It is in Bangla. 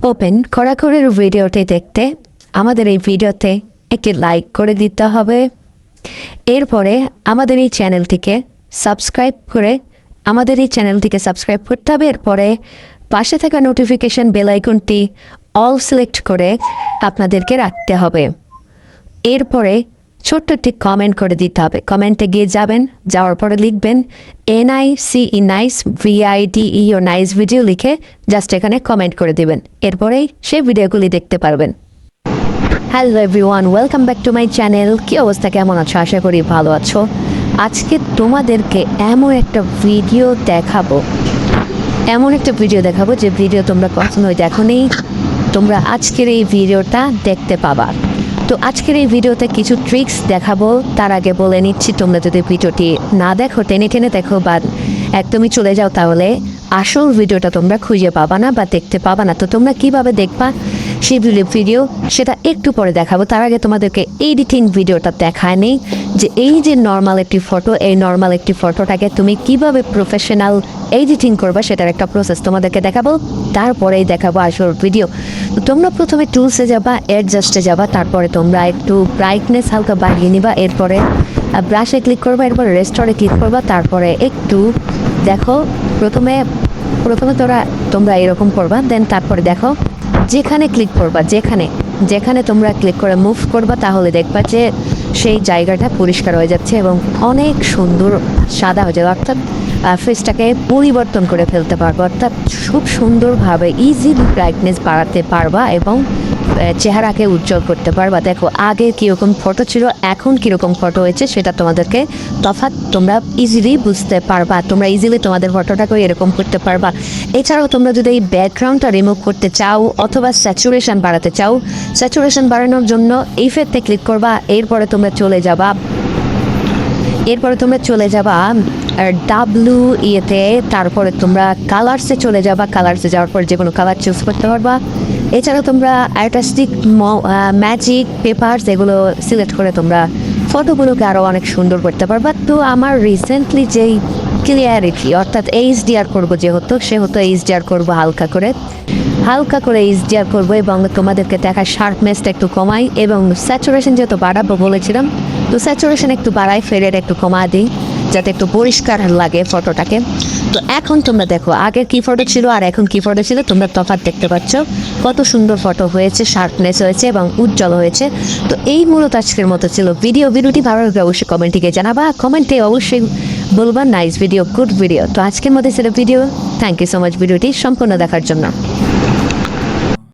ওপেন খড়াখড়ির ভিডিওটি দেখতে আমাদের এই ভিডিওতে একটি লাইক করে দিতে হবে। এরপরে আমাদের এই চ্যানেলটিকে সাবস্ক্রাইব করতে হবে। এরপরে পাশে থাকা নোটিফিকেশন বেল আইকনটি অল সিলেক্ট করে আপনাদেরকে রাখতে হবে। এরপরে ছোট্ট একটি কমেন্ট করে দিতে হবে। কমেন্টে গিয়ে যাওয়ার পরে লিখবেন NICE nice VIDEO nice video লিখে জাস্ট এখানে কমেন্ট করে দিবেন। এরপরেই সেই ভিডিওগুলি দেখতে পারবেন। Hello everyone, welcome back to my channel. কী অবস্থা, কেমন আছো? আশা করি ভালো আছো। আজকে তোমাদেরকে এমন একটা ভিডিও দেখাবো যে ভিডিও তোমরা কখনোই দেখোনি। তোমরা আজকের এই ভিডিওটা দেখতে পাবা। তো আজকের এই ভিডিওতে কিছু ট্রিক্স দেখাবো। তার আগে বলে নিচ্ছি, তোমরা যদি ভিডিওটি না দেখো, টেনে দেখো বা একদমই চলে যাও, তাহলে আসল ভিডিওটা তোমরা খুঁজে পাবা না বা দেখতে পাবা না। তো তোমরা কিভাবে দেখবা সেই ভিডিও সেটা একটু পরে দেখাবো। তার আগে তোমাদেরকে এডিটিং ভিডিওটা দেখায় নেই যে এই যে নর্মাল একটি ফটো, এই নর্মাল একটি ফটোটাকে তুমি কিভাবে প্রফেশনাল এডিটিং করবা সেটার একটা প্রসেস তোমাদেরকে দেখাবো। তারপরেই দেখাবো আসল ভিডিও। তো তোমরা প্রথমে টুলসে যাবা, অ্যাডজাস্টে যাবা, তারপরে তোমরা একটু ব্রাইটনেস হালকা বাড়িয়ে নিবা, এরপরে ব্রাশে ক্লিক করবা, এরপরে রেস্টোরে ক্লিক করবা, তারপরে একটু দেখো প্রথমে তোমরা এরকম করবা। দেন তারপরে দেখো যেখানে ক্লিক করবা, যেখানে তোমরা ক্লিক করে মুভ করবা, তাহলে দেখবা যে সেই জায়গাটা পরিষ্কার হয়ে যাচ্ছে এবং অনেক সুন্দর সাদা হয়ে যাবে। অর্থাৎ ফেসটাকে পরিবর্তন করে ফেলতে পারবো, অর্থাৎ খুব সুন্দরভাবে ইজিলি ব্রাইটনেস বাড়াতে পারবা এবং চেহারাকে উজ্জ্বল করতে পারবা। দেখো আগে কীরকম ফটো ছিল, এখন কীরকম ফটো হয়েছে, সেটা তোমাদেরকে তফাৎ তোমরা ইজিলি বুঝতে পারবা। তোমরা ইজিলি তোমাদের ফটোটাকে এরকম করতে পারবা। এছাড়াও তোমরা যদি এই ব্যাকগ্রাউন্ডটা রিমুভ করতে চাও অথবা স্যাচুরেশন বাড়াতে চাও, স্যাচুরেশন বাড়ানোর জন্য ইফেক্টে ক্লিক করবা। এরপরে তোমরা চলে যাবা WE-তে, তারপরে তোমরা কালার্সে চলে যাবা। কালার্সে যাওয়ার পর যে কোনো কালার চুজ করতে পারবা। এছাড়া তোমরা আর্টিস্টিক ম্যাজিক পেপারস এগুলো সিলেক্ট করে তোমরা ফটোগুলোকে আরও অনেক সুন্দর করতে পারবা। তো আমার রিসেন্টলি যেই ক্লিয়ারিটি অর্থাৎ HDR করবো সেহেতু HDR করবো হালকা করে HDR করবো এবং তোমাদেরকে দেখা শার্পনেসটা একটু কমাই এবং স্যাচুরেশন যেহেতু বাড়াবো বলেছিলাম, তো স্যাচুরেশন একটু বাড়াই, ফেরের একটু কমা দিই যাতে একটু পরিষ্কার লাগে ফটোটাকে। তো এখন তোমরা দেখো আগের কী ফটো ছিল আর এখন কী ফটো ছিল, তোমরা তফাৎ দেখতে পাচ্ছ। কত সুন্দর ফটো হয়েছে, শার্পনেস হয়েছে এবং উজ্জ্বল হয়েছে। তো এই মূলত আজকের মতো ছিল ভিডিওটি ভালো লাগবে অবশ্যই কমেন্টে জানাবা। কমেন্টে অবশ্যই বলবা নাইস ভিডিও, গুড ভিডিও। তো আজকের মধ্যে ছিল video. Thank you so much ভিডিওটি সম্পূর্ণ দেখার জন্য।